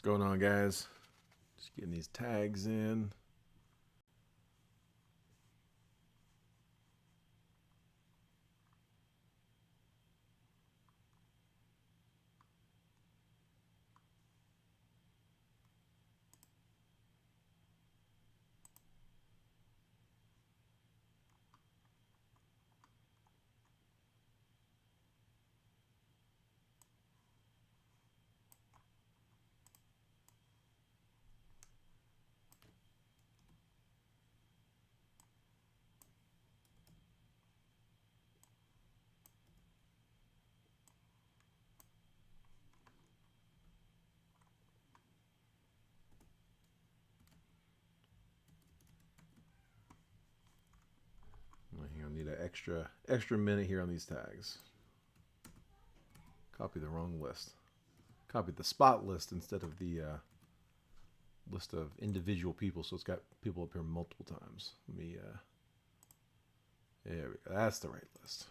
going on, guys? Just getting these tags in. Hang on, need an extra minute here on these tags. Copy the wrong list. Copied the spot list instead of the list of individual people, so it's got people up here multiple times. Let me. There we go. That's the right list.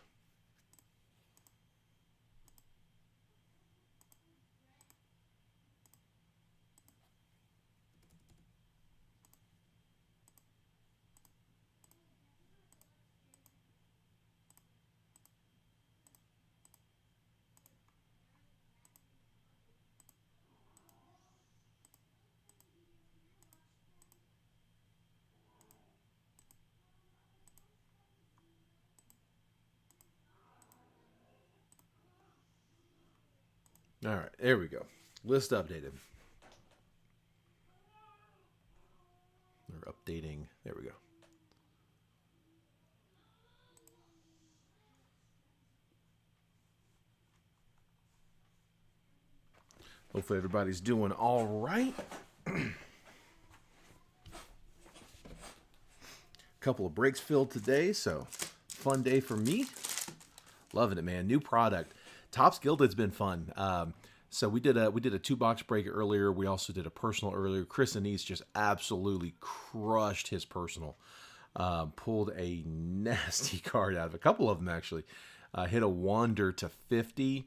All right, there we go. List updated. We're updating. There we go. Hopefully everybody's doing all right. Couple of breaks filled today, so fun day for me. Loving it, man. New product. Topps Gilded's been fun. So we did a 2-box break earlier. We also did a personal earlier. Chris Anise just absolutely crushed his personal. Pulled a nasty card out of a couple of them actually. Hit a Wander to 50,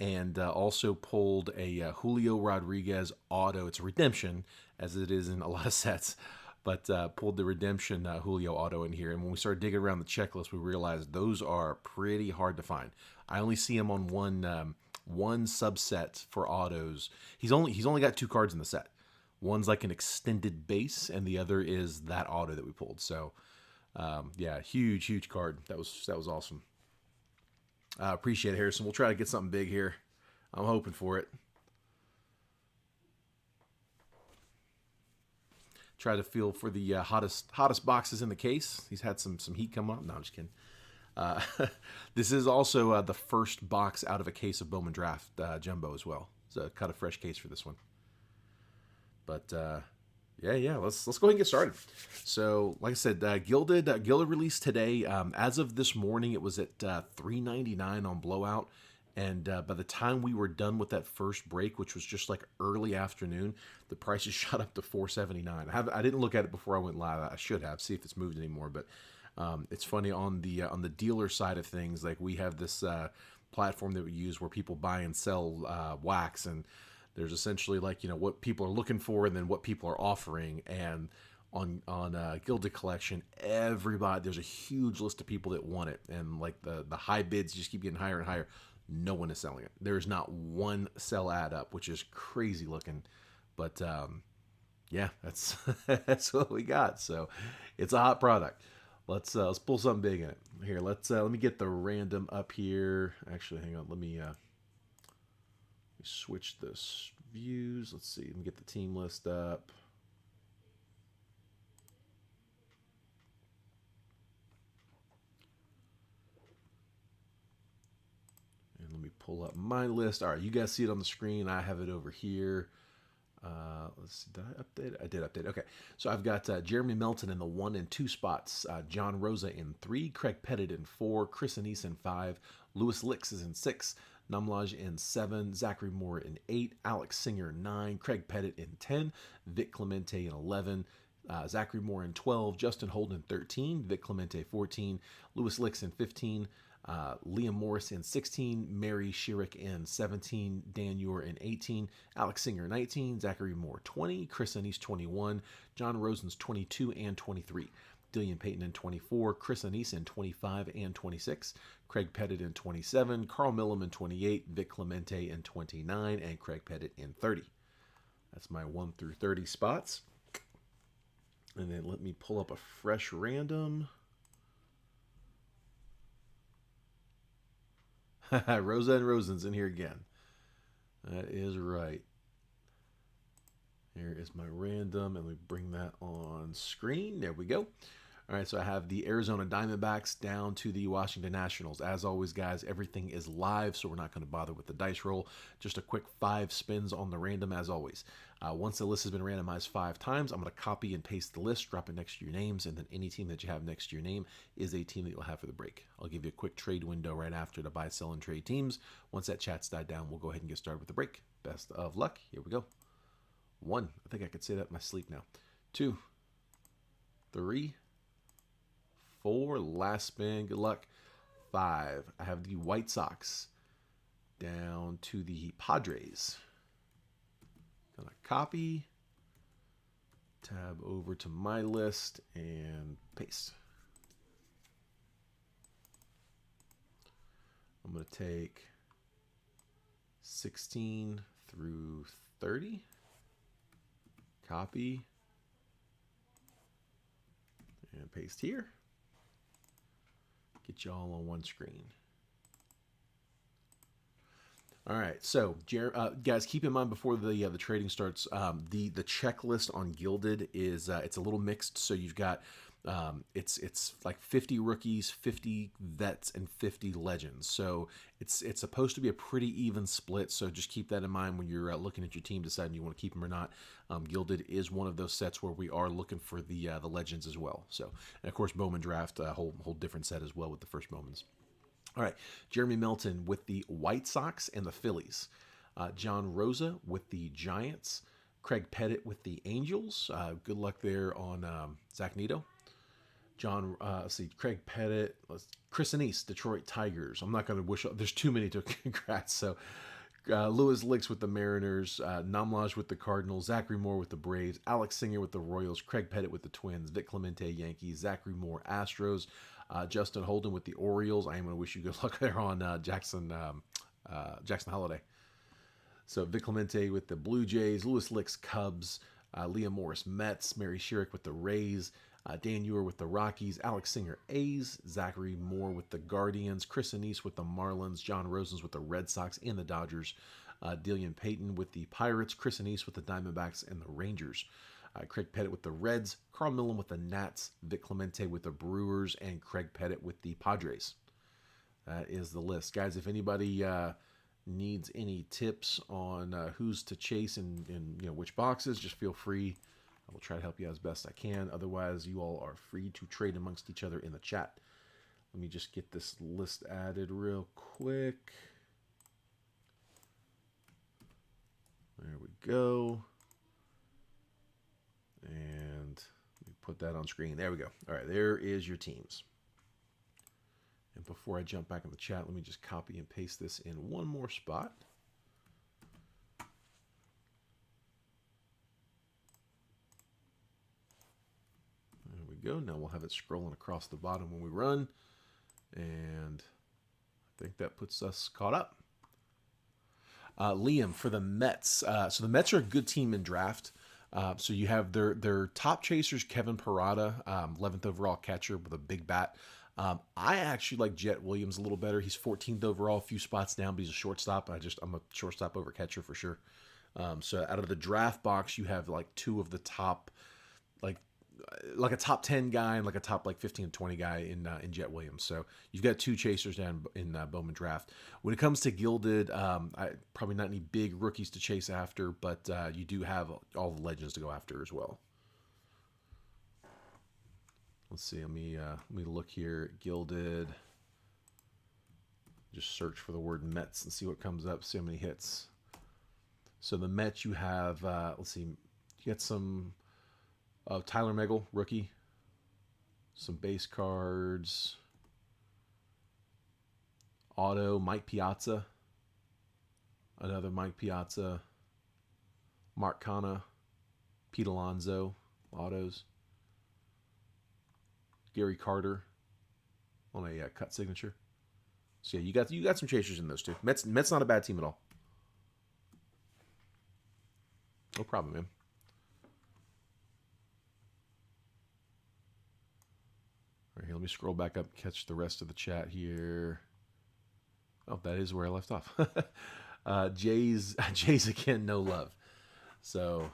and also pulled a Julio Rodriguez auto. It's a redemption, as it is in a lot of sets. But pulled the redemption Julio auto in here. And when we started digging around the checklist, we realized those are pretty hard to find. I only see him on one subset for autos. He's only got 2 cards in the set. One's like an extended base, and the other is that auto that we pulled. So, yeah, huge card. That was awesome. Appreciate it, Harrison. We'll try to get something big here. I'm hoping for it. Try to feel for the hottest boxes in the case. He's had some heat come up. No, I'm just kidding. This is also the first box out of a case of Bowman Draft Jumbo as well. So cut a fresh case for this one. But yeah, let's go ahead and get started. So like I said, Gilded released today. As of this morning, it was at $3.99 on Blowout. And by the time we were done with that first break, which was just like early afternoon, the prices shot up to $4.79. I didn't look at it before I went live. I should have, see if it's moved anymore. But it's funny on the dealer side of things. Like we have this platform that we use where people buy and sell wax, and there's essentially like what people are looking for and then what people are offering. And on Gilded Collection, there's a huge list of people that want it, and like the high bids just keep getting higher and higher. No one is selling it. There's not one sell ad up, which is crazy looking. But yeah, that's that's what we got. So it's a hot product. Let's pull something big in it. Here, let me get the random up here. Actually, hang on. Let me switch this views. Let's see. Let me get the team list up. Let me pull up my list. All right, you guys see it on the screen. I have it over here. Let's see, did I update it? I did update it. Okay, so I've got Jeremy Melton in the 1 and 2 spots, John Rosa in 3, Craig Pettit in 4, Chris Anise in 5, Lewis Licks is in 6, Numlaj in 7, Zachary Moore in 8, Alex Singer 9, Craig Pettit in 10, Vic Clemente in 11, Zachary Moore in 12, Justin Holden in 13, Vic Clemente 14, Lewis Licks in 15, Liam Morris in 16, Mary Sherrick in 17, Dan Ure in 18, Alex Singer 19, Zachary Moore 20, Chris Anise 21, John Rosen's 22 and 23, Dillian Payton in 24, Chris Anise in 25 and 26, Craig Pettit in 27, Carl Millam in 28, Vic Clemente in 29, and Craig Pettit in 30. That's my 1 through 30 spots. And then let me pull up a fresh random. Rosa and Rosen's in here again. That is right. Here is my random, and we bring that on screen. There we go. All right, so I have the Arizona Diamondbacks down to the Washington Nationals. As always, guys, everything is live, so we're not going to bother with the dice roll. Just a quick 5 spins on the random, as always. Once the list has been randomized 5 times, I'm going to copy and paste the list, drop it next to your names, and then any team that you have next to your name is a team that you'll have for the break. I'll give you a quick trade window right after to buy, sell, and trade teams. Once that chat's died down, we'll go ahead and get started with the break. Best of luck. Here we go. 1. I think I could say that in my sleep now. 2, 3, 4, last spin, good luck. 5, I have the White Sox down to the Padres. Gonna copy, tab over to my list, and paste. I'm gonna take 16 through 30, copy, and paste here. Get you all on one screen. All right, so guys, keep in mind before the trading starts, the checklist on Gilded is it's a little mixed. So you've got it's like 50 rookies, 50 vets, and 50 legends. So it's supposed to be a pretty even split. So just keep that in mind when you're looking at your team, deciding you want to keep them or not. Gilded is one of those sets where we are looking for the legends as well. So, and of course, Bowman draft, a whole different set as well with the first Bowmans. All right, Jeremy Milton with the White Sox and the Phillies. John Rosa with the Giants. Craig Pettit with the Angels. Good luck there on Zach Neto. Let's see, Craig Pettit. Chris Anise, Detroit Tigers. I'm not going to wish. There's too many to congrats. So Lewis Licks with the Mariners. Namlaj with the Cardinals. Zachary Moore with the Braves. Alex Singer with the Royals. Craig Pettit with the Twins. Vic Clemente, Yankees. Zachary Moore, Astros. Justin Holden with the Orioles. I am going to wish you good luck there on Jackson Holiday. So Vic Clemente with the Blue Jays, Lewis Licks, Cubs, Liam Morris, Mets, Mary Sherrick with the Rays, Dan Ure with the Rockies, Alex Singer, A's, Zachary Moore with the Guardians, Chris Anise with the Marlins, John Rosens with the Red Sox and the Dodgers, Dillian Payton with the Pirates, Chris Anise with the Diamondbacks and the Rangers. Craig Pettit with the Reds, Carl Millam with the Nats, Vic Clemente with the Brewers, and Craig Pettit with the Padres. That is the list. Guys, if anybody needs any tips on who's to chase and which boxes, just feel free. I will try to help you as best I can. Otherwise, you all are free to trade amongst each other in the chat. Let me just get this list added real quick. There we go. And let me put that on screen. There we go. All right, there is your teams. And before I jump back in the chat, let me just copy and paste this in one more spot. There we go. Now we'll have it scrolling across the bottom when we run. And I think that puts us caught up. Liam for the Mets. So the Mets are a good team in draft. So you have their top chasers, Kevin Parada, 11th overall catcher with a big bat. I actually like Jet Williams a little better. He's 14th overall, a few spots down, but he's a shortstop. I'm a shortstop over catcher for sure. So out of the draft box, you have like two of the top, like a top 10 guy and like a top 15 and 20 guy in Jet Williams. So you've got two chasers down in Bowman draft. When it comes to Gilded, probably not any big rookies to chase after, but you do have all the legends to go after as well. Let's see. Let me look here at Gilded. Just search for the word Mets and see what comes up. See how many hits. So the Mets, you have let's see. You get some. Tyler Megal, rookie. Some base cards. Auto, Mike Piazza. Another Mike Piazza. Mark Canha. Pete Alonso. Autos. Gary Carter on a cut signature. So yeah, you got some chasers in those two. Mets not a bad team at all. No problem, man. All right, here, let me scroll back up, catch the rest of the chat here. Oh, that is where I left off. Jays again, no love. So,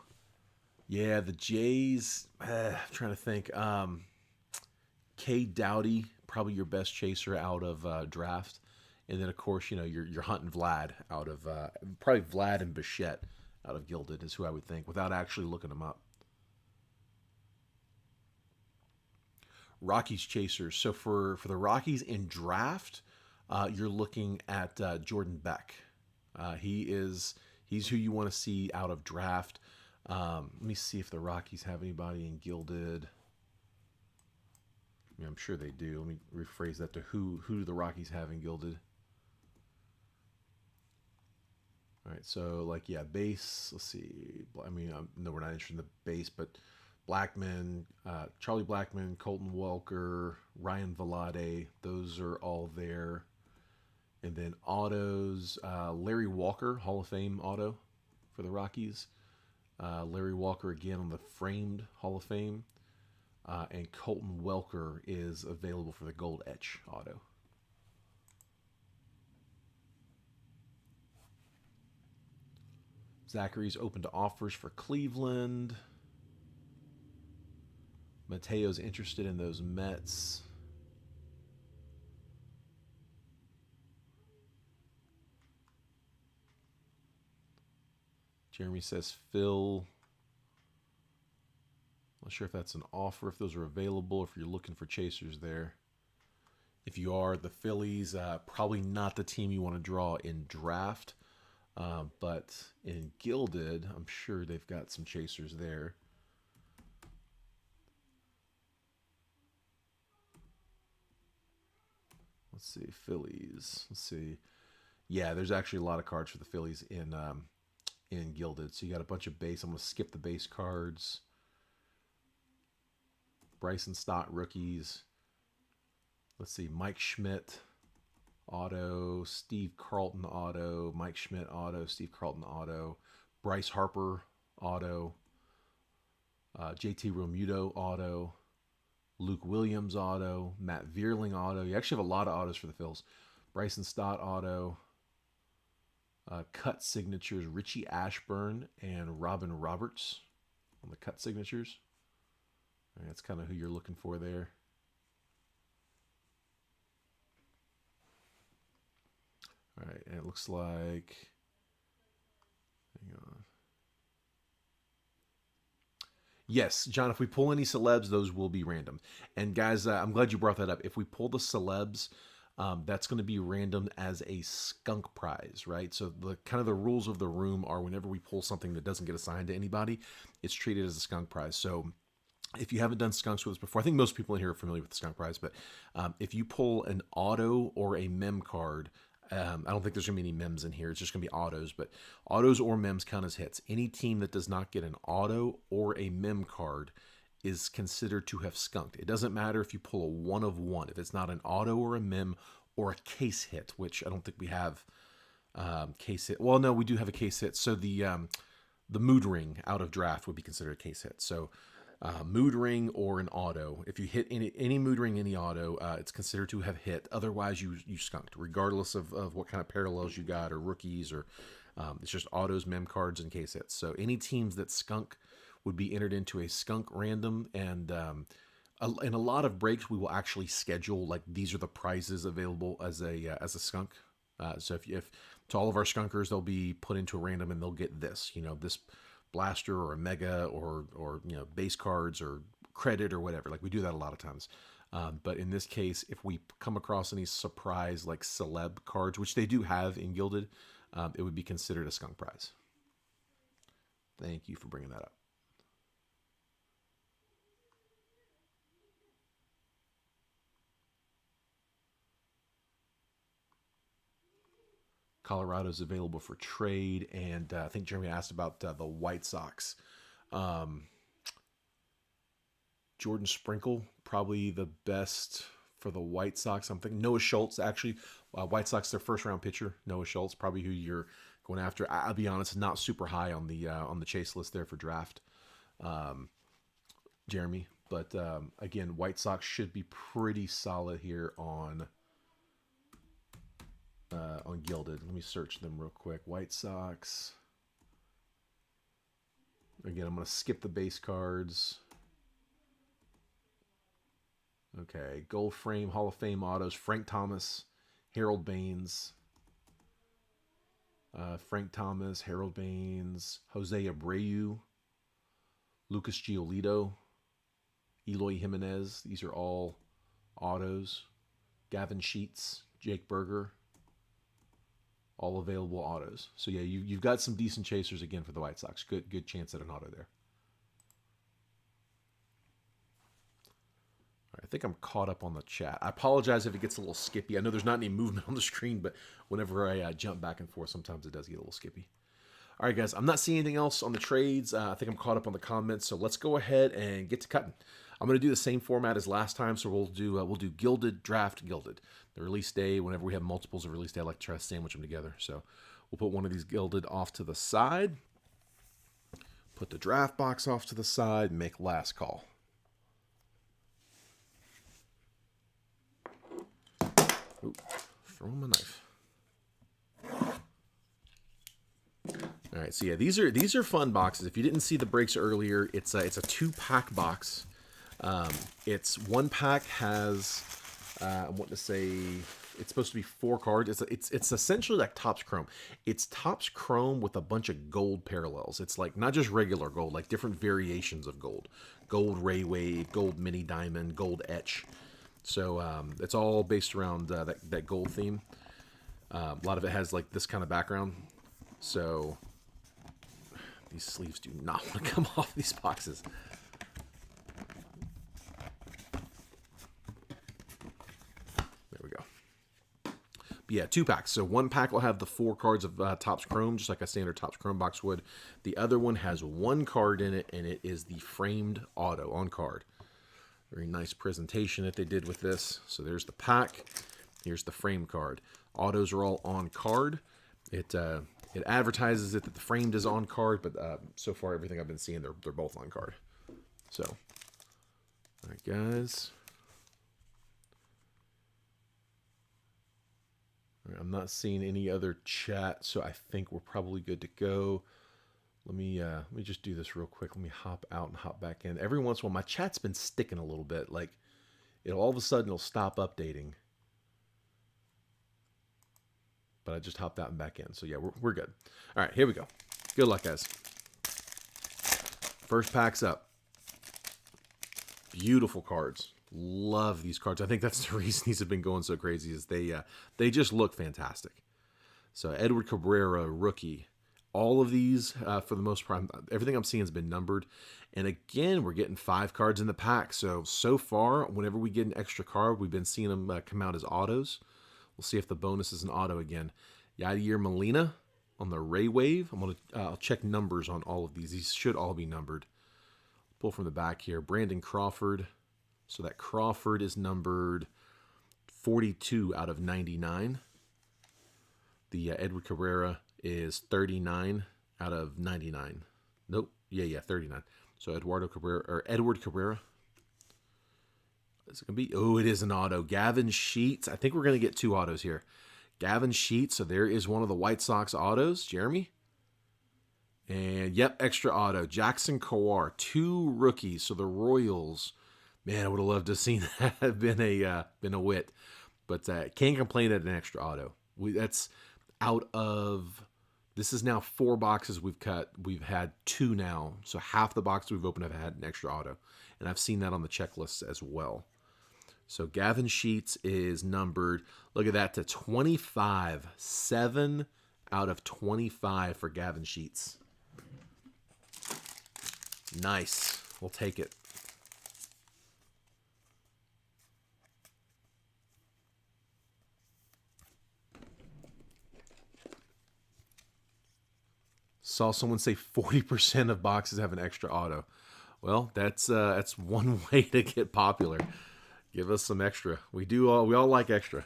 yeah, the Jays. I'm trying to think. K. Dowdy, probably your best chaser out of draft, and then of course you're hunting Vlad out of probably Vlad and Bichette out of Gilded is who I would think without actually looking them up. Rockies chasers. So for the Rockies in draft, you're looking at Jordan Beck. He's who you want to see out of draft. Let me see if the Rockies have anybody in Gilded. I mean, I'm sure they do. Let me rephrase that to who do the Rockies have in Gilded? All right, so like base. Let's see. I mean, no, we're not interested in the base, but Blackman, Charlie Blackman, Colton Welker, Ryan Velade, those are all there. And then autos, Larry Walker, Hall of Fame auto for the Rockies. Larry Walker again on the framed Hall of Fame. And Colton Welker is available for the gold etch auto. Zachary's open to offers for Cleveland. Mateo's interested in those Mets. Jeremy says Phil. Not sure if that's an offer, if those are available, if you're looking for chasers there. If you are, the Phillies, probably not the team you want to draw in draft. But in Gilded, I'm sure they've got some chasers there. Let's see, Phillies. Let's see. Yeah, there's actually a lot of cards for the Phillies in Gilded. So you got a bunch of base. I'm going to skip the base cards. Bryson Stott rookies. Let's see, Mike Schmidt auto, Steve Carlton auto, Mike Schmidt auto, Steve Carlton auto, Bryce Harper auto, JT Realmuto auto, Luke Williams auto, Matt Vierling auto. You actually have a lot of autos for the Phils. Bryson Stott auto, cut signatures, Richie Ashburn and Robin Roberts on the cut signatures. All right, that's kind of who you're looking for there. All right, and it looks like, hang on. Yes, John, if we pull any celebs, those will be random. And guys, I'm glad you brought that up. If we pull the celebs, that's going to be random as a skunk prize, right? So the kind of the rules of the room are whenever we pull something that doesn't get assigned to anybody, it's treated as a skunk prize. So if you haven't done skunks with us before, I think most people in here are familiar with the skunk prize, but if you pull an auto or a mem card, I don't think there's going to be any mems in here. It's just going to be autos, but autos or mems count as hits. Any team that does not get an auto or a mem card is considered to have skunked. It doesn't matter if you pull a 1 of 1. If it's not an auto or a mem or a case hit, which I don't think we have case hit. Well, no, we do have a case hit. So the mood ring out of draft would be considered a case hit. So mood ring or an auto. If you hit any mood ring, any auto, it's considered to have hit. Otherwise, you skunked, regardless of what kind of parallels you got or rookies or it's just autos, mem cards, and case hits. So any teams that skunk would be entered into a skunk random. And in a lot of breaks, we will actually schedule like these are the prizes available as a skunk. So if to all of our skunkers, they'll be put into a random and they'll get this, this blaster or a mega or base cards or credit or whatever. Like we do that a lot of times. But in this case, if we come across any surprise like celeb cards, which they do have in Gilded, it would be considered a skunk prize. Thank you for bringing that up. Colorado's available for trade, and I think Jeremy asked about the White Sox. Jordan Sprinkle, probably the best for the White Sox. I'm thinking Noah Schultz, actually. White Sox, their first round pitcher, Noah Schultz, probably who you're going after. I'll be honest, not super high on the chase list there for draft, Jeremy. But again, White Sox should be pretty solid here on Gilded. Let me search them real quick. White Sox. Again, I'm going to skip the base cards. Okay, Gold Frame, Hall of Fame autos, Frank Thomas, Harold Baines. Frank Thomas, Harold Baines, Jose Abreu, Lucas Giolito, Eloy Jimenez. These are all autos. Gavin Sheets, Jake Berger. All available autos. So yeah, you've got some decent chasers again for the White Sox. Good chance at an auto there. I think I'm caught up on the chat. I apologize if it gets a little skippy. I know there's not any movement on the screen, but whenever I jump back and forth, sometimes it does get a little skippy. All right, guys, I'm not seeing anything else on the trades. I think I'm caught up on the comments, so let's go ahead and get to cutting. I'm going to do the same format as last time, so we'll do Gilded, Draft, Gilded. The release day, whenever we have multiples of release day, I like to try to sandwich them together. So we'll put one of these Gilded off to the side, put the draft box off to the side, make last call. Ooh, throw him a knife. All right, so yeah, these are fun boxes. If you didn't see the breaks earlier, it's a 2-pack box. It's 1 pack has I want to say it's supposed to be 4 cards. It's essentially like Topps Chrome. It's Topps Chrome with a bunch of gold parallels. It's like not just regular gold, like different variations of gold. Gold Ray Wave, gold Mini Diamond, gold Etch. So it's all based around that gold theme. A lot of it has like this kind of background. So these sleeves do not want to come off these boxes. There we go. But yeah, 2 packs. So 1 pack will have the 4 cards of Topps Chrome, just like a standard Topps Chrome box would. The other one has 1 card in it, and it is the framed auto on card. Very nice presentation that they did with this. So there's the pack. Here's the frame card. Autos are all on card. It advertises it that the framed is on card, but so far everything I've been seeing, they're both on card. So, all right, guys. All right, I'm not seeing any other chat, so I think we're probably good to go. Let me just do this real quick. Let me hop out and hop back in. Every once in a while, my chat's been sticking a little bit. Like, all of a sudden it'll stop updating. But I just hopped out and back in. So yeah, we're good. All right, here we go. Good luck, guys. First pack's up. Beautiful cards. Love these cards. I think that's the reason these have been going so crazy is they just look fantastic. So Edward Cabrera, rookie. All of these, for the most part, everything I'm seeing has been numbered. And again, we're getting 5 cards in the pack. So far, whenever we get an extra card, we've been seeing them come out as autos. We'll see if the bonus is an auto again. Yadier Molina on the Ray Wave. I'll check numbers on all of these. These should all be numbered. Pull from the back here. Brandon Crawford. So that Crawford is numbered 42 out of 99. The Edward Cabrera is 39 out of 99. Nope. Yeah, 39. So Edward Cabrera. Is it going to be? Oh, it is an auto. Gavin Sheets. I think we're going to get 2 autos here. Gavin Sheets. So there is one of the White Sox autos. Jeremy. And yep, extra auto. Jackson Kowar. 2 rookies. So the Royals. Man, I would have loved to have seen that been a wit. But can't complain at an extra auto. That's out of... This is now 4 boxes we've cut. We've had 2 now. So half the boxes we've opened have had an extra auto. And I've seen that on the checklist as well. So Gavin Sheets is numbered, look at that, to 25. 7 out of 25 for Gavin Sheets. Nice. We'll take it. Saw someone say 40% of boxes have an extra auto. Well, that's one way to get popular. Give us some extra. We all like extra.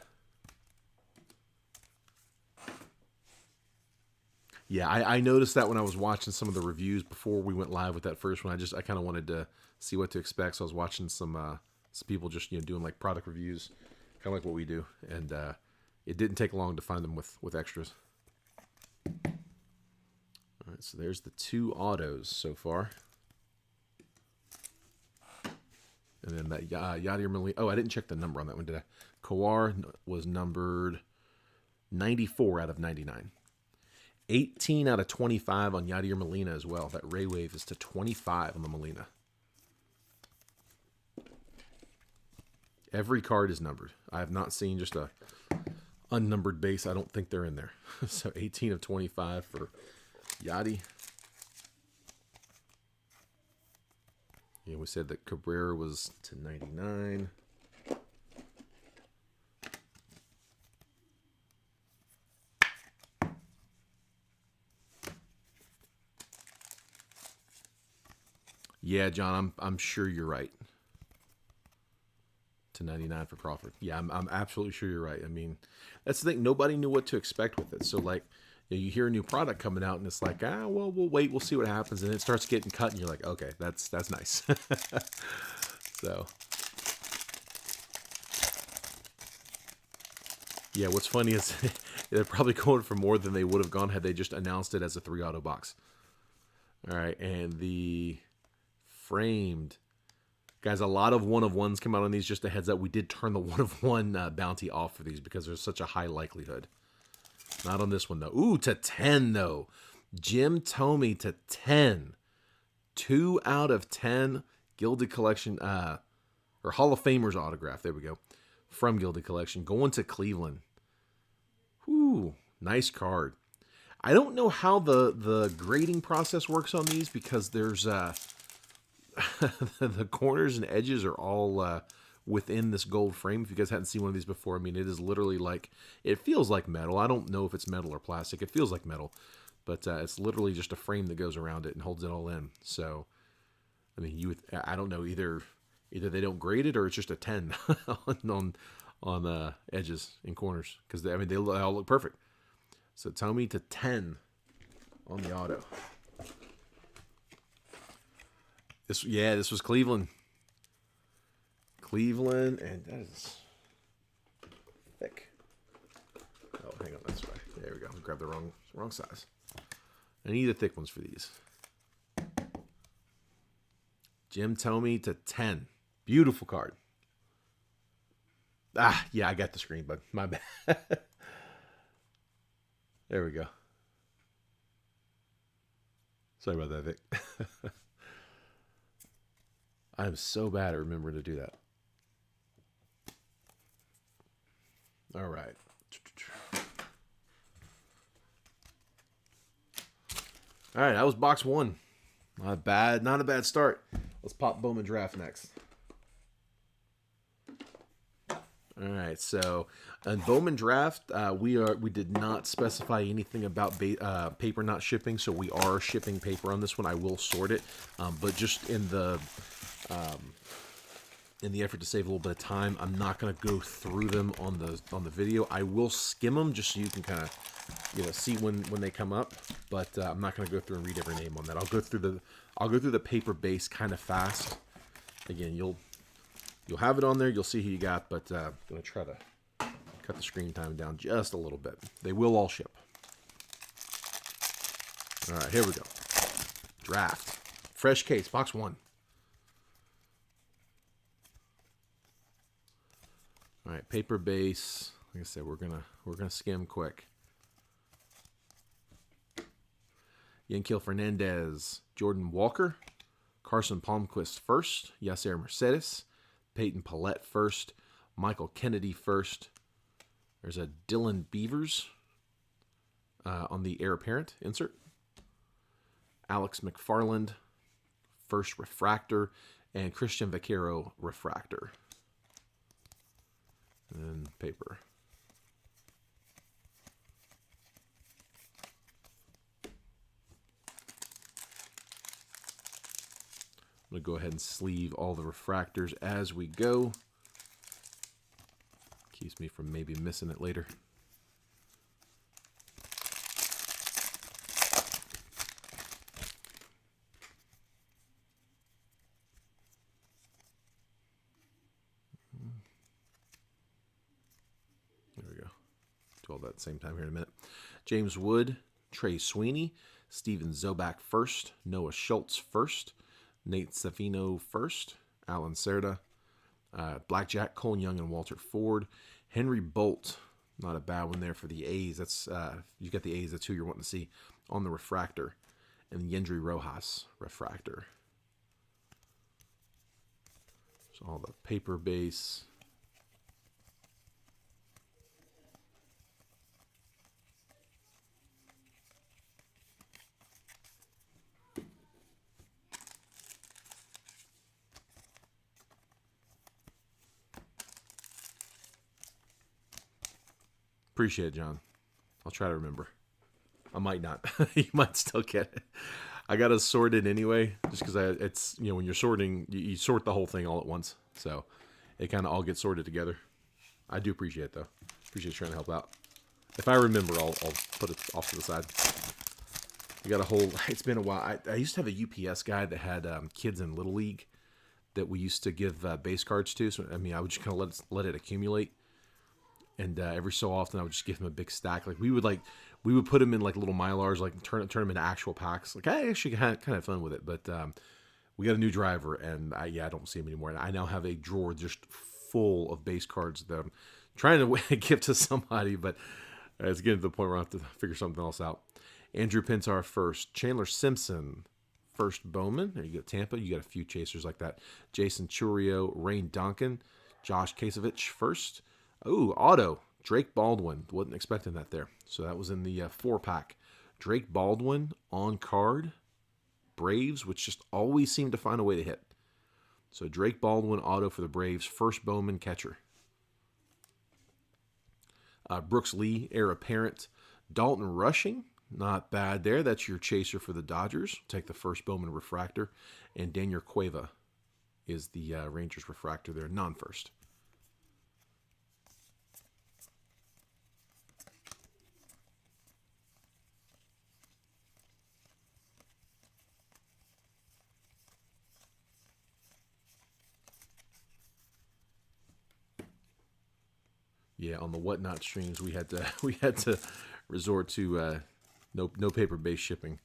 Yeah, I noticed that when I was watching some of the reviews before we went live with that first one. I kind of wanted to see what to expect, so I was watching some people just doing like product reviews, kind of like what we do, and it didn't take long to find them with extras. All right, so there's the 2 autos so far. And then that Yadier Molina. Oh, I didn't check the number on that one, did I? Kawar was numbered 94 out of 99. 18 out of 25 on Yadier Molina as well. That Ray Wave is to 25 on the Molina. Every card is numbered. I have not seen just a unnumbered base. I don't think they're in there. So 18 of 25 for Yadi. Yeah, we said that Cabrera was to 99. Yeah, John, I'm sure you're right. To 99 for Crawford. Yeah, I'm absolutely sure you're right. I mean, that's the thing. Nobody knew what to expect with it. So like, you hear a new product coming out and it's like, well, we'll wait, we'll see what happens, and it starts getting cut, and you're like, okay, that's nice. So, yeah, what's funny is they're probably going for more than they would have gone had they just announced it as a 3 auto box. All right, and the framed. Guys, a lot of 1-of-1s come out on these. Just a heads up, we did turn the 1-of-1 bounty off for these because there's such a high likelihood. Not on this one, though. Ooh, to 10, though. Jim Thome to 10. 2 out of 10. Gilded Collection, or Hall of Famers autograph. There we go. From Gilded Collection. Going to Cleveland. Ooh, nice card. I don't know how the grading process works on these because there's the corners and edges are all within this gold frame. If you guys hadn't seen one of these before, I mean, it is literally like, it feels like metal. I don't know if it's metal or plastic. It feels like metal, but it's literally just a frame that goes around it and holds it all in. So, I mean, I don't know, either they don't grade it or it's just a 10 on the edges and corners, because they all look perfect. So Thome to 10 on the auto. This was Cleveland. Cleveland, and that is thick. Oh, hang on, that's right. There we go. I grabbed the wrong size. I need the thick ones for these. Jim Thome to 10. Beautiful card. Yeah, I got the screen, but my bad. There we go. Sorry about that, Vic. I am so bad at remembering to do that. All right. All right, that was box 1. Not a bad start. Let's pop Bowman Draft next. All right, so in Bowman Draft, we did not specify anything about paper not shipping, so we are shipping paper on this one. I will sort it, but just in the effort to save a little bit of time, I'm not going to go through them on the video. I will skim them just so you can kind of see when they come up, but I'm not going to go through and read every name on that. I'll go through the paper base kind of fast. Again, you'll have it on there. You'll see who you got, but I'm going to try to cut the screen time down just a little bit. They will all ship. All right, here we go. Draft. Fresh case, box 1. All right, paper base. Like I said, we're gonna skim quick. Yanquiel Fernandez, Jordan Walker, Carson Palmquist first, Yasser Mercedes, Peyton Pallette first, Michael Kennedy first. There's a Dylan Beavers on the heir apparent insert. Alex McFarland, first refractor, and Christian Vaquero refractor. And paper. I'm going to go ahead and sleeve all the refractors as we go. Keeps me from maybe missing it later. There we go. Do all that at the same time here in a minute. James Wood, Trey Sweeney, Steven Zobak first, Noah Schultz first, Nate Savino first, Alan Cerda, Blackjack, Cole Young, and Walter Ford. Henry Bolt, not a bad one there for the A's. That's you got the A's. That's who you're wanting to see on the refractor. And Yendry Rojas refractor. So all the paper base. Appreciate it, John. I'll try to remember. I might not. You might still get it. I got to sort it anyway, just because it's, you know, when you're sorting, you sort the whole thing all at once. So it kind of all gets sorted together. I do appreciate it, though. Appreciate you trying to help out. If I remember, I'll put it off to the side. We got a whole, it's been a while. I used to have a UPS guy that had kids in Little League that we used to give base cards to. So, I mean, I would just kind of let it accumulate. And every so often, I would just give him a big stack. Like we would put them in like little Mylars, like turn them into actual packs. Like I actually kind of had fun with it. But we got a new driver, and I don't see him anymore. And I now have a drawer just full of base cards that I'm trying to give to somebody, but it's getting to the point where I have to figure something else out. Andrew Pintar first, Chandler Simpson first, Bowman. There you go, Tampa. You got a few chasers like that. Jason Churio, Rain Donkin, Josh Kasevich first. Oh, auto. Drake Baldwin. Wasn't expecting that there. So that was in the 4-pack. Drake Baldwin on card. Braves, which just always seem to find a way to hit. So Drake Baldwin auto for the Braves. First Bowman catcher. Brooks Lee, heir apparent. Dalton Rushing. Not bad there. That's your chaser for the Dodgers. Take the first Bowman refractor. And Daniel Cueva is the Rangers refractor there. Non-first. Yeah, on the Whatnot streams, we had to resort to no paper based shipping.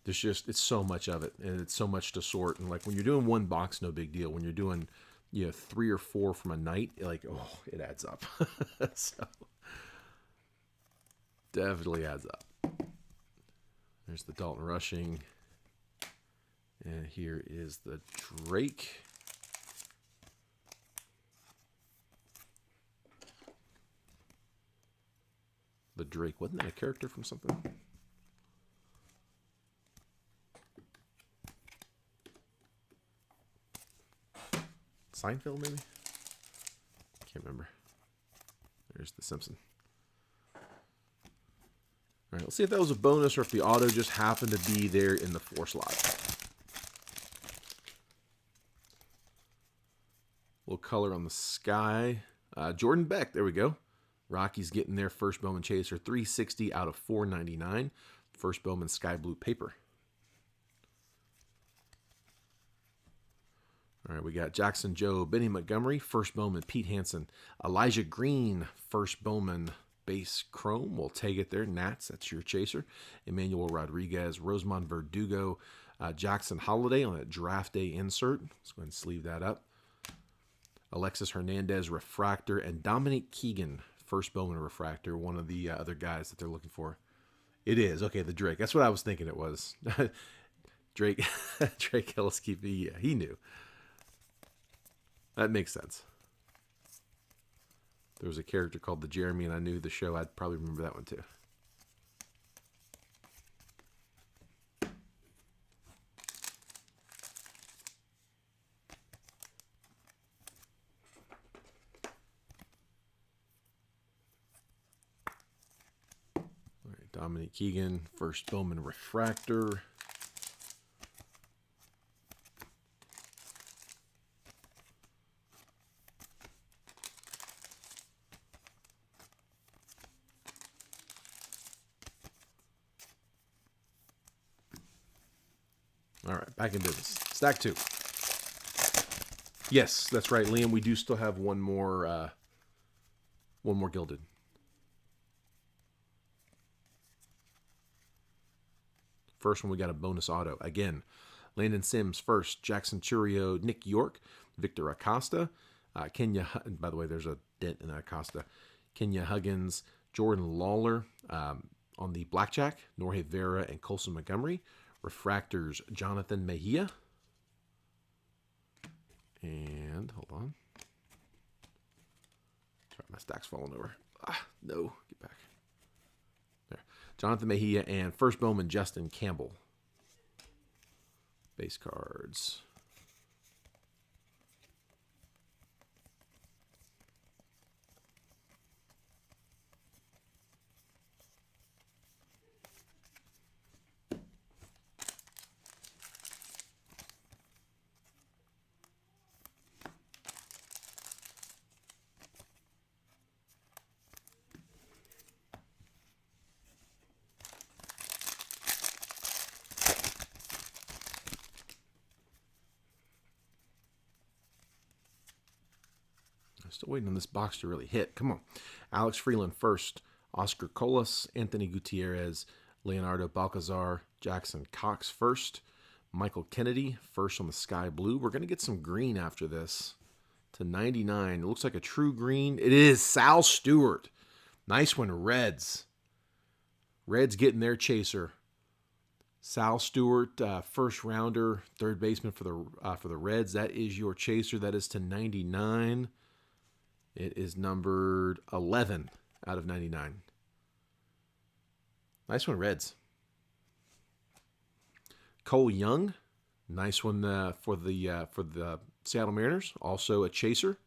There's just, it's so much of it, and it's so much to sort. And like when you're doing one box, no big deal. When you're doing 3 or 4 from a night, like it adds up. So definitely adds up. There's the Dalton Rushing, and here is the Drake. The Drake, wasn't that a character from something? Seinfeld, maybe? Can't remember. There's the Simpson. All right, let's see if that was a bonus or if the auto just happened to be there in the 4 slot. A little color on the sky. Jordan Beck, there we go. Rockies getting their first Bowman chaser, 360 out of 499. First Bowman sky blue paper. All right, we got Jackson Joe, Benny Montgomery, first Bowman, Pete Hansen, Elijah Green, first Bowman base chrome. We'll take it there. Nats, that's your chaser. Emmanuel Rodriguez, Rosemond Verdugo, Jackson Holiday on that draft day insert. Let's go ahead and sleeve that up. Alexis Hernandez, refractor, and Dominic Keegan, first Bowman refractor, one of the other guys that they're looking for. It is. Okay, the Drake. That's what I was thinking it was. Drake Ellis, yeah, he knew. That makes sense. There was a character called the Jeremy, and I knew the show. I'd probably remember that one too. All right, Dominic Keegan, first Bowman refractor. All right, back in business. Stack 2. Yes, that's right, Liam. We do still have one more Gilded. First one, we got a bonus auto. Again, Landon Sims first, Jackson Churio, Nick York, Victor Acosta, Kenya. By the way, there's a dent in Acosta. Kenya Huggins, Jordan Lawler on the blackjack, Norge Vera and Colson Montgomery. Refractors, Jonathan Mejia. And, hold on. Sorry, my stack's falling over. No, get back. There. Jonathan Mejia and first Bowman, Justin Campbell. Base cards. Still waiting on this box to really hit. Come on. Alex Freeland first. Oscar Colas, Anthony Gutierrez, Leonardo Balcazar, Jackson Cox first. Michael Kennedy first on the sky blue. We're going to get some green after this to 99. It looks like a true green. It is Sal Stewart. Nice one, Reds. Reds getting their chaser. Sal Stewart, first rounder, third baseman for the Reds. That is your chaser. That is to 99. It is numbered 11 out of 99. Nice one, Reds. Cole Young, nice one for the Seattle Mariners. Also a chaser,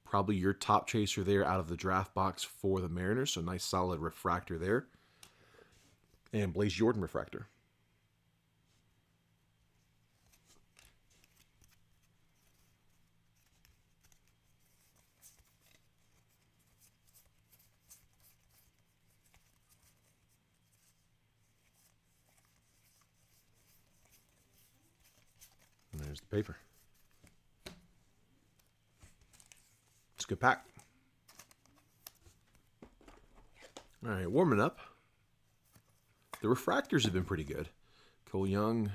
probably your top chaser there out of the draft box for the Mariners. So nice solid refractor there. And Blaze Jordan refractor. There's the paper. It's a good pack. All right, warming up. The refractors have been pretty good. Cole Young.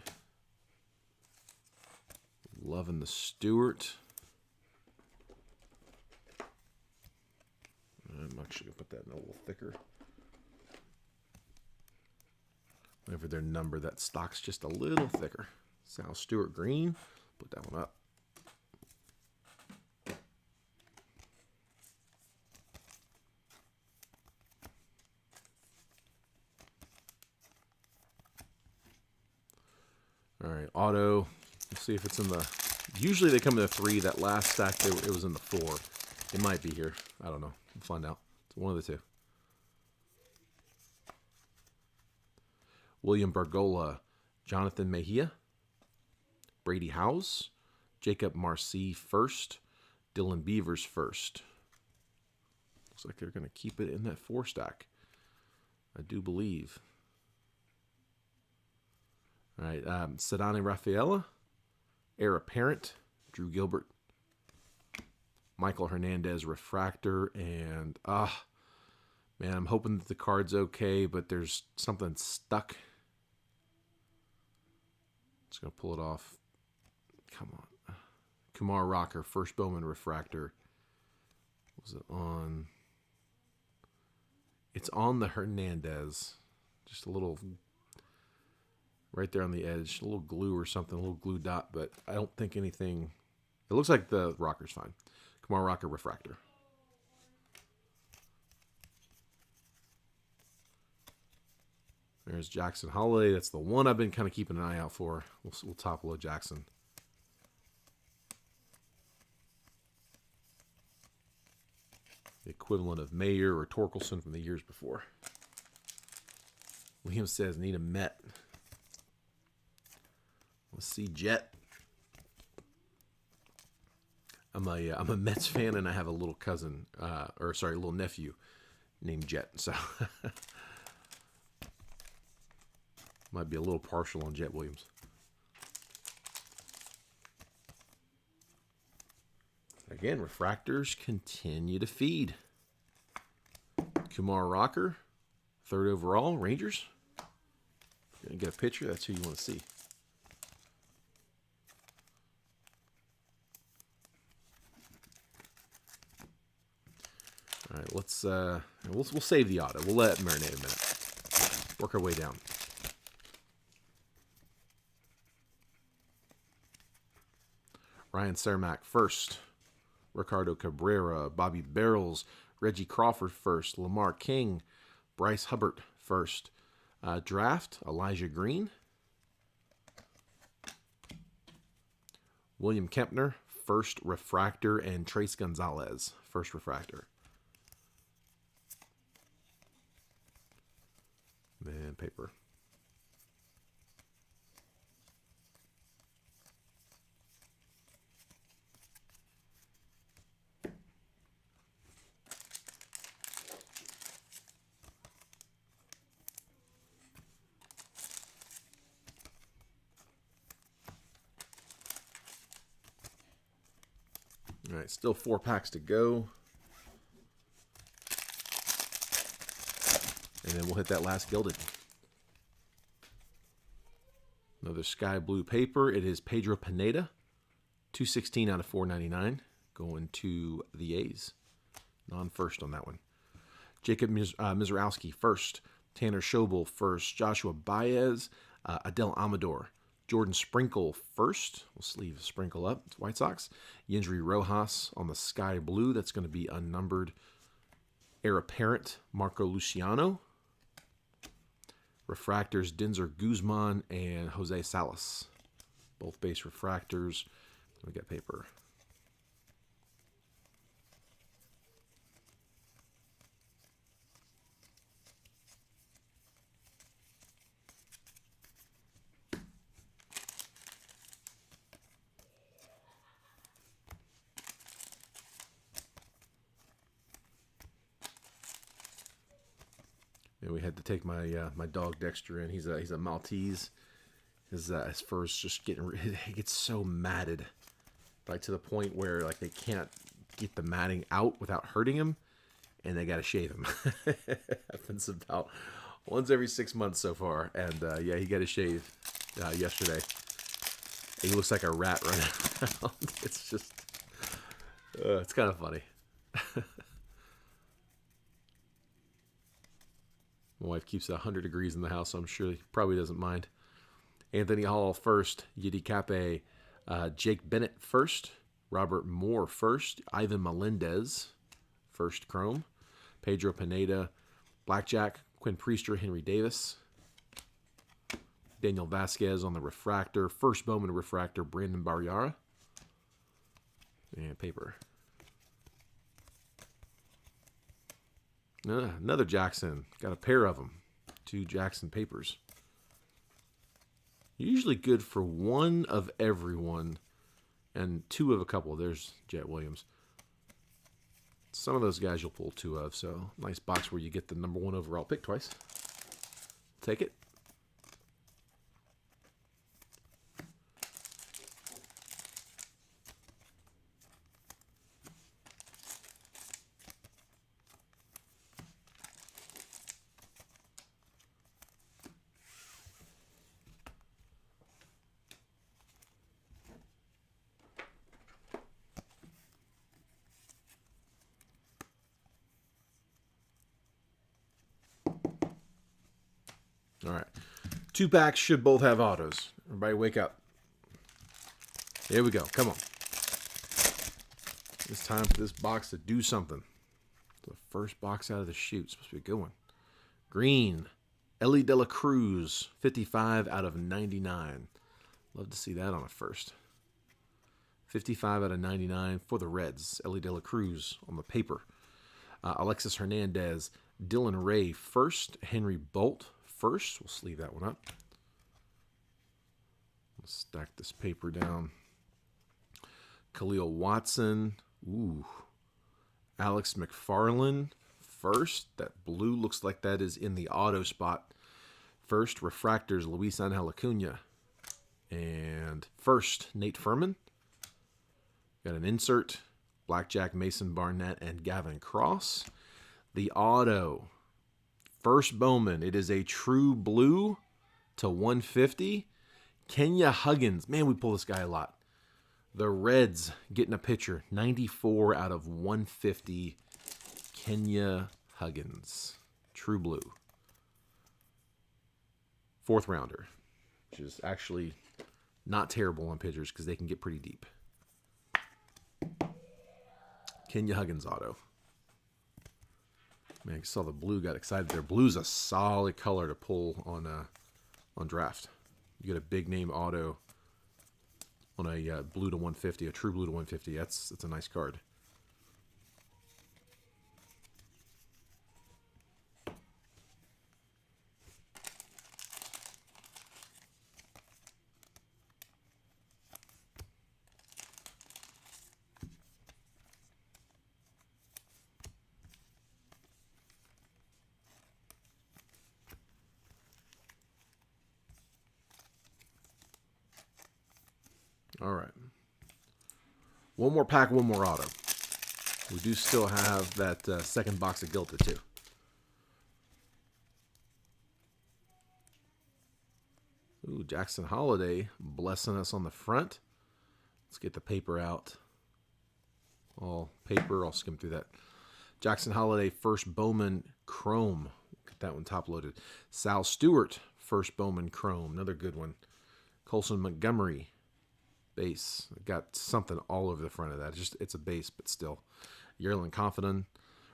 Loving the Stewart. I'm actually going to put that in a little thicker. Whenever they're numbered, that stock's just a little thicker. Sal Stewart green. Put that one up. All right, auto. Let's see if it's in the... Usually they come in the 3. That last stack, it was in the 4. It might be here. I don't know. We'll find out. It's one of the 2. William Bergola, Jonathan Mejia, Brady Howes, Jacob Marcy first, Dylan Beavers first. Looks like they're going to keep it in that 4 stack. I do believe. All right, Sedani Rafaela, Heir Apparent, Drew Gilbert, Michael Hernandez refractor, and man, I'm hoping that the card's okay, but there's something stuck. Just gonna pull it off. Come on, Kumar Rocker, first Bowman refractor. Was it on? It's on the Hernandez. Just a little. Right there on the edge, a little glue or something, a little glue dot, but I don't think anything. It looks like the rocker's fine. Kumar Rocker refractor. There's Jackson Holiday. That's the one I've been kind of keeping an eye out for. We'll top load Jackson. The equivalent of Mayer or Torkelson from the years before. Liam says, need a Met. Let's see, Jet. I'm a Mets fan, and I have a little cousin, little nephew named Jet. So might be a little partial on Jet Williams. Again, refractors continue to feed. Kumar Rocker, 3rd overall, Rangers. Gonna get a picture. That's who you want to see. All right, let's we'll save the auto. We'll let it marinate a minute. Work our way down. Ryan Cermak first. Ricardo Cabrera, Bobby Barrels, Reggie Crawford first, Lamar King, Bryce Hubbard first. Draft, Elijah Green. William Kempner, first refractor, and Trace Gonzalez, first refractor. And paper. All right, still 4 packs to go. And then we'll hit that last Gilded. Another sky blue paper. It is Pedro Pineda. 216 out of 499. Going to the A's. Non-first on that one. Jacob Mizrowski first. Tanner Schobel first. Joshua Baez. Adel Amador. Jordan Sprinkle first. We'll sleeve Sprinkle up. It's White Sox. Yendry Rojas on the sky blue. That's going to be unnumbered. Heir apparent Marco Luciano. Refractors Denzer Guzman and Jose Salas. Both base refractors. We got paper. And we had to take my my dog Dexter in. He's a Maltese. His fur is just he gets so matted, like to the point where like they can't get the matting out without hurting him, and they got to shave him. Happens about once every 6 months so far, and yeah, he got a shave yesterday. He looks like a rat running around. It's just it's kind of funny. My wife keeps it 100 degrees in the house, so I'm sure he probably doesn't mind. Anthony Hall first. Yidi Cape. Jake Bennett first. Robert Moore first. Ivan Melendez first chrome. Pedro Pineda. Blackjack. Quinn Priester. Henry Davis. Daniel Vasquez on the refractor. First Bowman refractor. Brandon Barriara. And paper. Another Jackson. Got a pair of them. 2 Jackson papers. Usually good for 1 of everyone and 2 of a couple. There's Jet Williams. Some of those guys you'll pull 2 of. So nice box where you get the number 1 overall pick twice. Take it. All right. 2 packs should both have autos. Everybody wake up. Here we go. Come on. It's time for this box to do something. The first box out of the chute. Supposed to be a good one. Green. Ellie De La Cruz. 55 out of 99. Love to see that on a first. 55 out of 99 for the Reds. Ellie De La Cruz on the paper. Alexis Hernandez. Dylan Ray first. Henry Bolt first. We'll sleeve that one up. Let's stack this paper down. Khalil Watson. Ooh. Alex McFarland first. That blue looks like that is in the auto spot. First, refractors, Luis Angel Acuna. And first, Nate Furman. Got an insert. Blackjack, Mason Barnett, and Gavin Cross. The auto, first Bowman. It is a true blue to 150. Kenya Huggins. Man, we pull this guy a lot. The Reds getting a pitcher. 94 out of 150. Kenya Huggins. True blue. Fourth rounder, which is actually not terrible on pitchers because they can get pretty deep. Kenya Huggins auto. Man, I saw the blue, got excited there. Blue's a solid color to pull on draft. You get a big name auto on a blue to 150, a true blue to 150. That's a nice card. All right. One more pack, one more auto. We do still have that second box of Gilded too. Ooh, Jackson Holiday blessing us on the front. Let's get the paper out. All paper, I'll skim through that. Jackson Holiday, first Bowman Chrome. Get that one top loaded. Sal Stewart, first Bowman Chrome. Another good one. Colson Montgomery. Base. Got something all over the front of that. It's a base, but still. Yerlin Confident.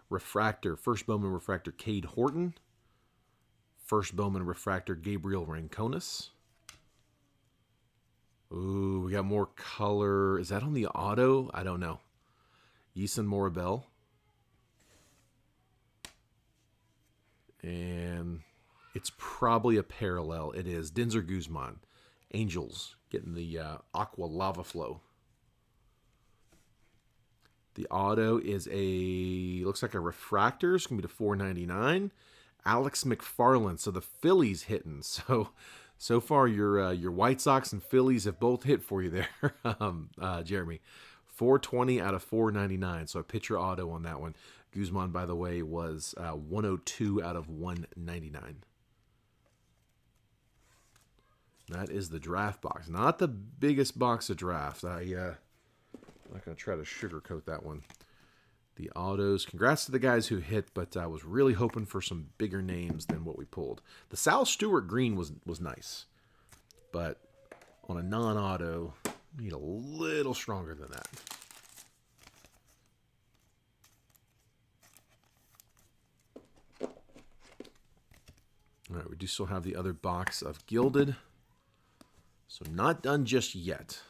Refractor. First Bowman Refractor, Cade Horton. First Bowman Refractor, Gabriel Ranconis. Ooh, we got more color. Is that on the auto? I don't know. Yeson Morabel. And it's probably a parallel. It is. Denzer Guzman. Angels getting the Aqua Lava Flow. The auto is looks like a refractor. It's going to be to $4.99. Alex McFarland. So the Phillies hitting. So far your White Sox and Phillies have both hit for you there, Jeremy. 420 out of 499. So a pitcher auto on that one. Guzman, by the way, was 102 out of 199. That is the draft box. Not the biggest box of draft. I'm not going to try to sugarcoat that one. The autos. Congrats to the guys who hit, but I was really hoping for some bigger names than what we pulled. The Sal Stewart green was nice, but on a non-auto, you need a little stronger than that. All right, we do still have the other box of Gilded. So not done just yet.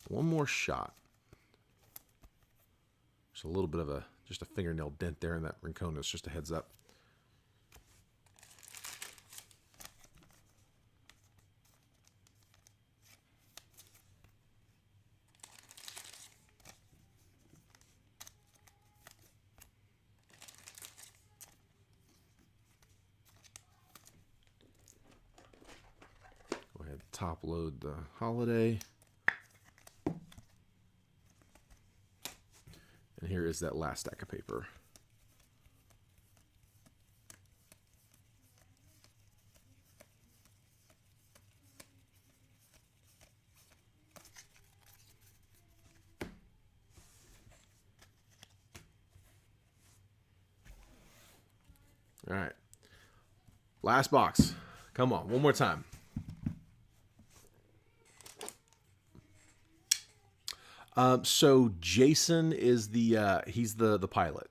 One more shot. There's a little bit of just a fingernail dent there in that Ranconis, just a heads up. Go ahead, top load the Holiday. And here is that last stack of paper. All right. Last box. Come on, one more time. So Jason is he's the pilot.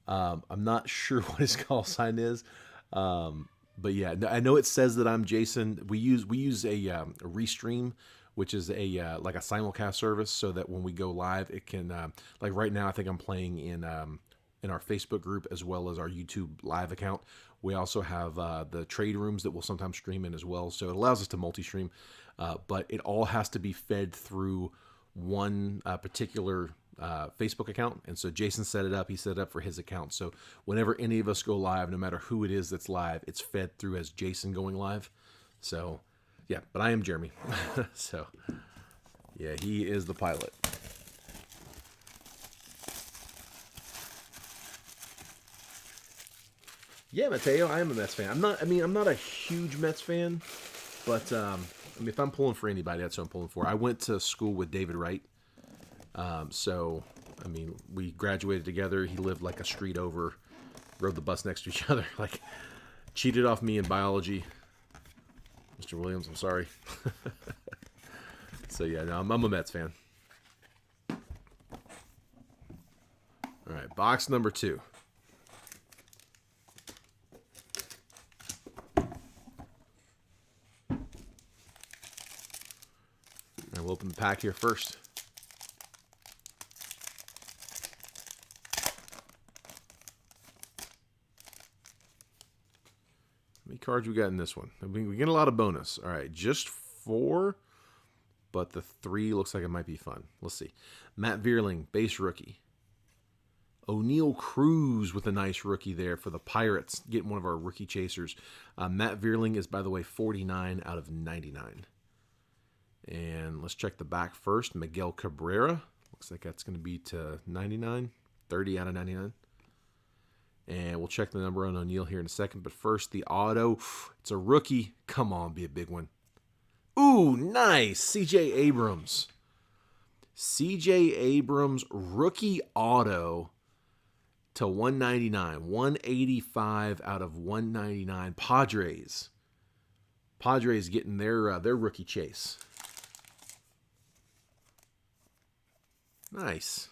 I'm not sure what his call sign is. But yeah, I know it says that I'm Jason. We use a Restream, which is like a simulcast service, so that when we go live, it can like right now I think I'm playing in our Facebook group as well as our YouTube live account. We also have the trade rooms that we'll sometimes stream in as well. So it allows us to multi-stream, but it all has to be fed through one particular Facebook account. And so Jason set it up. He set it up for his account. So whenever any of us go live, no matter who it is that's live, it's fed through as Jason going live. So yeah, but I am Jeremy. So yeah, he is the pilot. Yeah, Mateo, I am a Mets fan. I'm not a huge Mets fan, but if I'm pulling for anybody, that's who I'm pulling for. I went to school with David Wright, so we graduated together. He lived like a street over, rode the bus next to each other, like cheated off me in biology. Mr. Williams, I'm sorry. So yeah, no, I'm a Mets fan. All right, box number 2. And we'll open the pack here first. How many cards we got in this one? We get a lot of bonus. All right, just 4, but the 3 looks like it might be fun. Let's see. Matt Vierling, base rookie. O'Neal Cruz with a nice rookie there for the Pirates, getting one of our rookie chasers. Matt Vierling is, by the way, 49 out of 99. And let's check the back first. Miguel Cabrera. Looks like that's going to be to 99. 30 out of 99. And we'll check the number on O'Neal here in a second. But first, the auto. It's a rookie. Come on, be a big one. Ooh, nice. C.J. Abrams. C.J. Abrams, rookie auto to 199. 185 out of 199. Padres. Padres getting their rookie chase. Nice.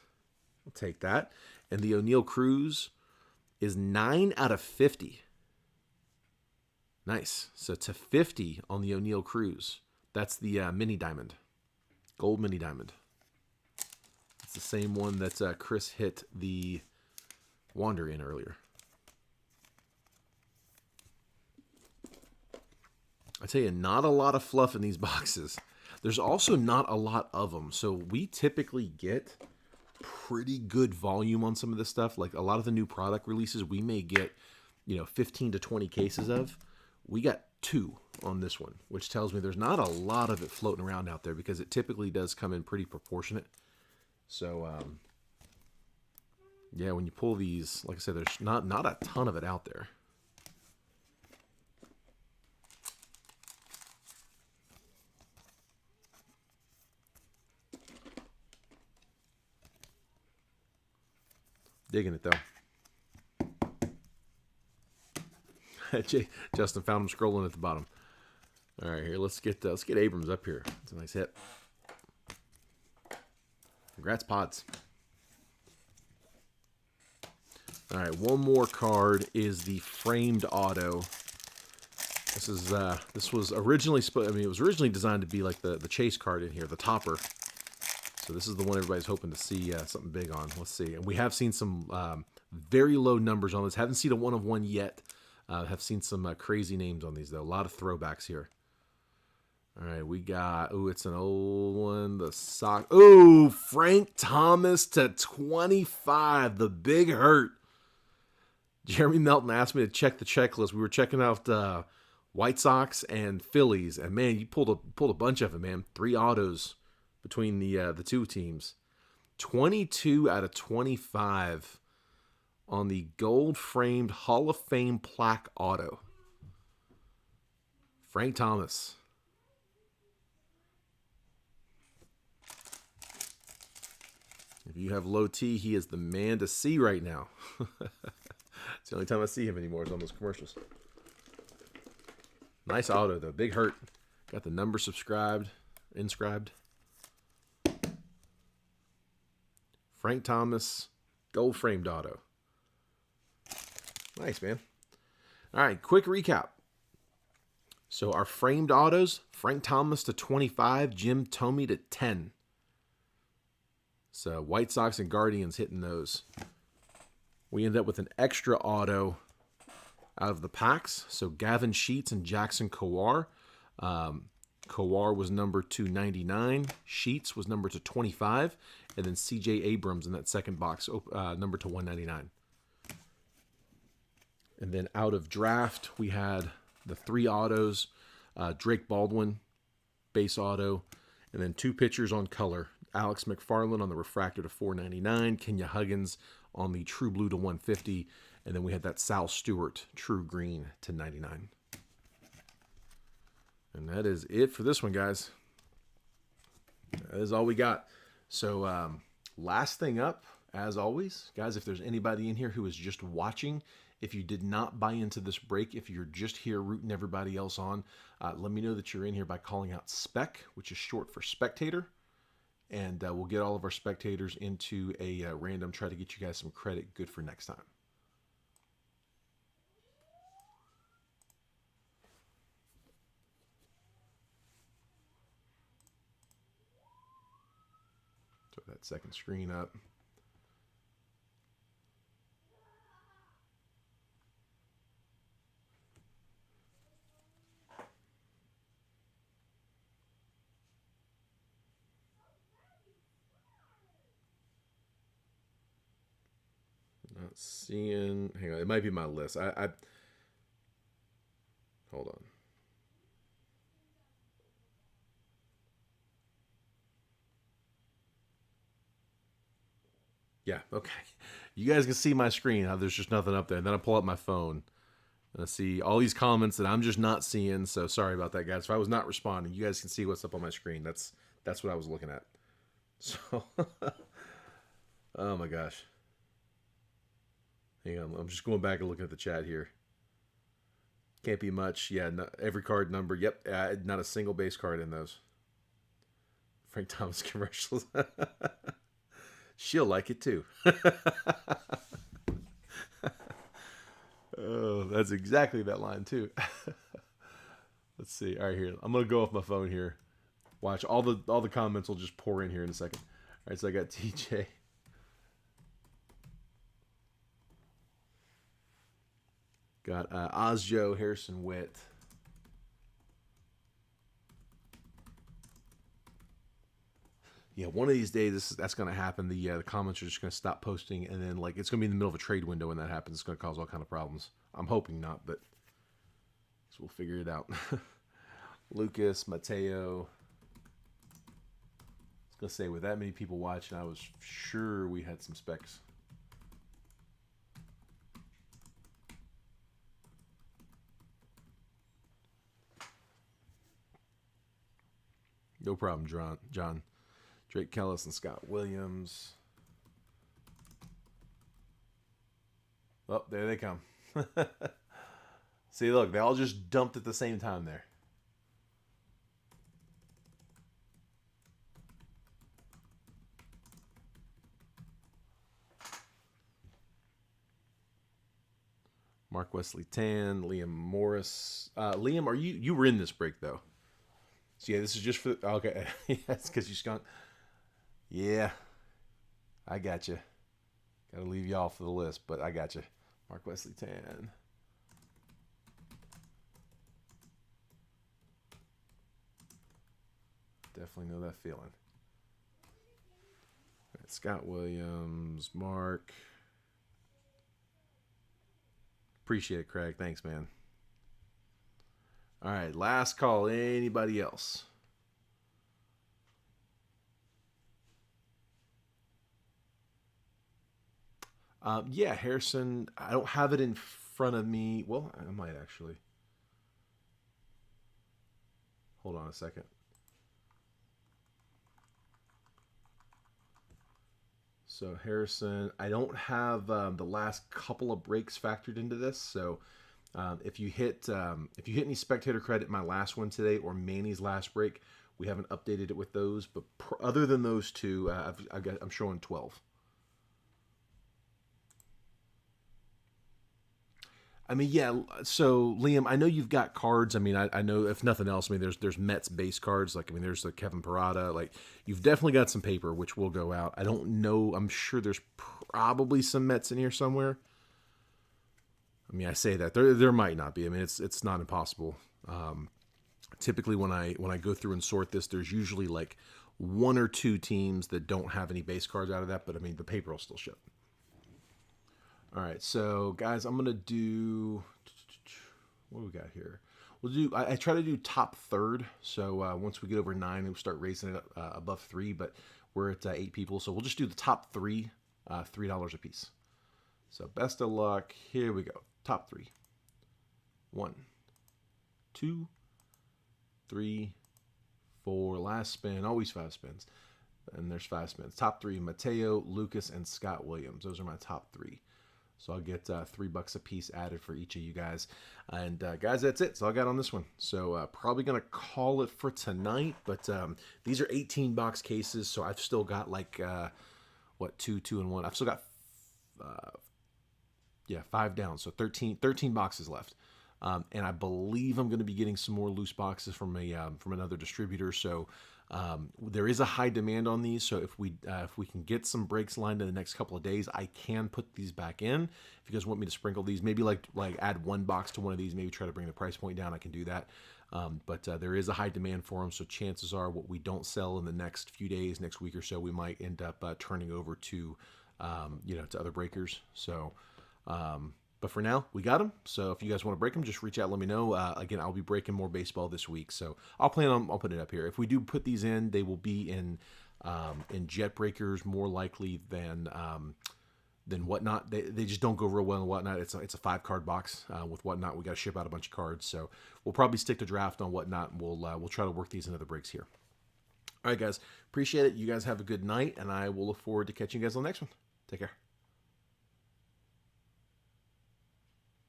I'll take that. And the O'Neal Cruz is 9 out of 50. Nice. So to 50 on the O'Neal Cruz. That's the mini diamond. Gold mini diamond. It's the same one that Chris hit the Wander in earlier. I tell you, not a lot of fluff in these boxes. There's also not a lot of them. So we typically get pretty good volume on some of this stuff. Like a lot of the new product releases, we may get, 15 to 20 cases of. We got 2 on this one, which tells me there's not a lot of it floating around out there because it typically does come in pretty proportionate. So, yeah, when you pull these, like I said, there's not a ton of it out there. Digging it, though. Justin found him scrolling at the bottom. All right, here, let's get Abrams up here. It's a nice hit. Congrats, Pods. All right, one more card is the framed auto. This was originally it was originally designed to be like the chase card in here, the topper. So this is the one everybody's hoping to see something big on. Let's see. And we have seen some very low numbers on this. Haven't seen a 1/1 yet. Have seen some crazy names on these, though. A lot of throwbacks here. All right, we got, it's an old one. The sock. Ooh, Frank Thomas to 25. The big hurt. Jeremy Melton asked me to check the checklist. We were checking out White Sox and Phillies. And, man, you pulled a bunch of them, man. 3 autos between the 2 teams. 22 out of 25 on the gold-framed Hall of Fame plaque auto. Frank Thomas. If you have low T, he is the man to see right now. It's the only time I see him anymore is on those commercials. Nice auto, though. Big hurt. Got the number inscribed. Frank Thomas, gold-framed auto. Nice, man. All right, quick recap. So our framed autos, Frank Thomas to 25, Jim Thome to 10. So White Sox and Guardians hitting those. We end up with an extra auto out of the packs. So Gavin Sheets and Jackson Kowar. Kowar was number 299. Sheets was number 25. And then C.J. Abrams in that second box, number 199. And then out of draft, we had the 3 autos. Drake Baldwin, base auto. And then 2 pitchers on color. Alex McFarland on the refractor to 499. Kenya Huggins on the True Blue to 150. And then we had that Sal Stewart True Green to 99. And that is it for this one, guys. That is all we got. So last thing up, as always, guys, if there's anybody in here who is just watching, if you did not buy into this break, if you're just here rooting everybody else on, let me know that you're in here by calling out SPEC, which is short for spectator. And we'll get all of our spectators into a random, try to get you guys some credit good for next time. Throw that second screen up. Not seeing. Hang on, it might be my list. I hold on. Yeah, okay. You guys can see my screen. How there's just nothing up there. And then I pull up my phone and I see all these comments that I'm just not seeing. So sorry about that, guys. If I was not responding, you guys can see what's up on my screen. That's what I was looking at. So, oh my gosh. Hang on, I'm just going back and looking at the chat here. Can't be much. Yeah, no, every card number. Yep, not a single base card in those. Frank Thomas commercials. She'll like it too. Oh, that's exactly that line too. Let's see. All right, here. I'm gonna go off my phone here. Watch all the comments will just pour in here in a second. All right, so I got TJ. Got Ozjo, Harrison Witt. Yeah, one of these days that's going to happen. The comments are just going to stop posting, and then like it's going to be in the middle of a trade window when that happens. It's going to cause all kind of problems. I'm hoping not, but so we'll figure it out. Lucas, Mateo. I was going to say, with that many people watching, I was sure we had some specs. No problem, John. Drake Kellis and Scott Williams. Oh, there they come. See, look, they all just dumped at the same time there. Mark Wesley Tan, Liam Morris. Liam, you were in this break though? So yeah, this is just for okay. That's because you skunk. Yeah, I got you. Got to leave you off of the list, but I got you. Mark Wesley Tan. Definitely know that feeling. All right, Scott Williams, Mark. Appreciate it, Craig. Thanks, man. All right, last call. Anybody else? Yeah, Harrison. I don't have it in front of me. Well, I might actually. Hold on a second. So Harrison, I don't have the last couple of breaks factored into this. So if you hit any spectator credit, my last one today or Manny's last break, we haven't updated it with those. But other than those two, I'm showing 12. I mean, yeah. So Liam, I know you've got cards. I mean, I know if nothing else, I mean, there's Mets base cards. Like, I mean, there's the Kevin Parada. Like, you've definitely got some paper, which will go out. I don't know. I'm sure there's probably some Mets in here somewhere. I mean, I say that there might not be. I mean, it's not impossible. Typically, when I go through and sort this, there's usually like one or two teams that don't have any base cards out of that. But I mean, the paper will still ship. All right, so guys, I'm gonna do what do we got here? We'll do. I try to do top third. So once we get over 9, we'll start raising it up above 3. But we're at 8 people, so we'll just do the top 3, $3 a piece. So best of luck. Here we go. Top 3. 1, 2, 3, 4. Last spin. Always 5 spins. And there's 5 spins. Top 3, Mateo, Lucas, and Scott Williams. Those are my top 3. So I'll get $3 a piece added for each of you guys. And guys, that's it. That's all I got on this one. So probably going to call it for tonight. But these are 18-box cases. So I've still got like, 2, 2, and 1. I've still got, 5 down. So 13 boxes left. And I believe I'm going to be getting some more loose boxes from another distributor. So there is a high demand on these. So if we can get some breaks lined in the next couple of days, I can put these back in. If you guys want me to sprinkle these, maybe like add 1 box to one of these, maybe try to bring the price point down, I can do that. But there is a high demand for them. So chances are what we don't sell in the next few days, next week or so, we might end up turning over to, to other breakers. So, but for now, we got them. So if you guys want to break them, just reach out, let me know. Again, I'll be breaking more baseball this week, so I'll put it up here. If we do put these in, they will be in jet breakers more likely than Whatnot. They just don't go real well in Whatnot. It's a 5-card box with Whatnot. We got to ship out a bunch of cards, so we'll probably stick to draft on Whatnot, and we'll try to work these into the breaks here. All right, guys, appreciate it. You guys have a good night, and I will look forward to catching you guys on the next one. Take care.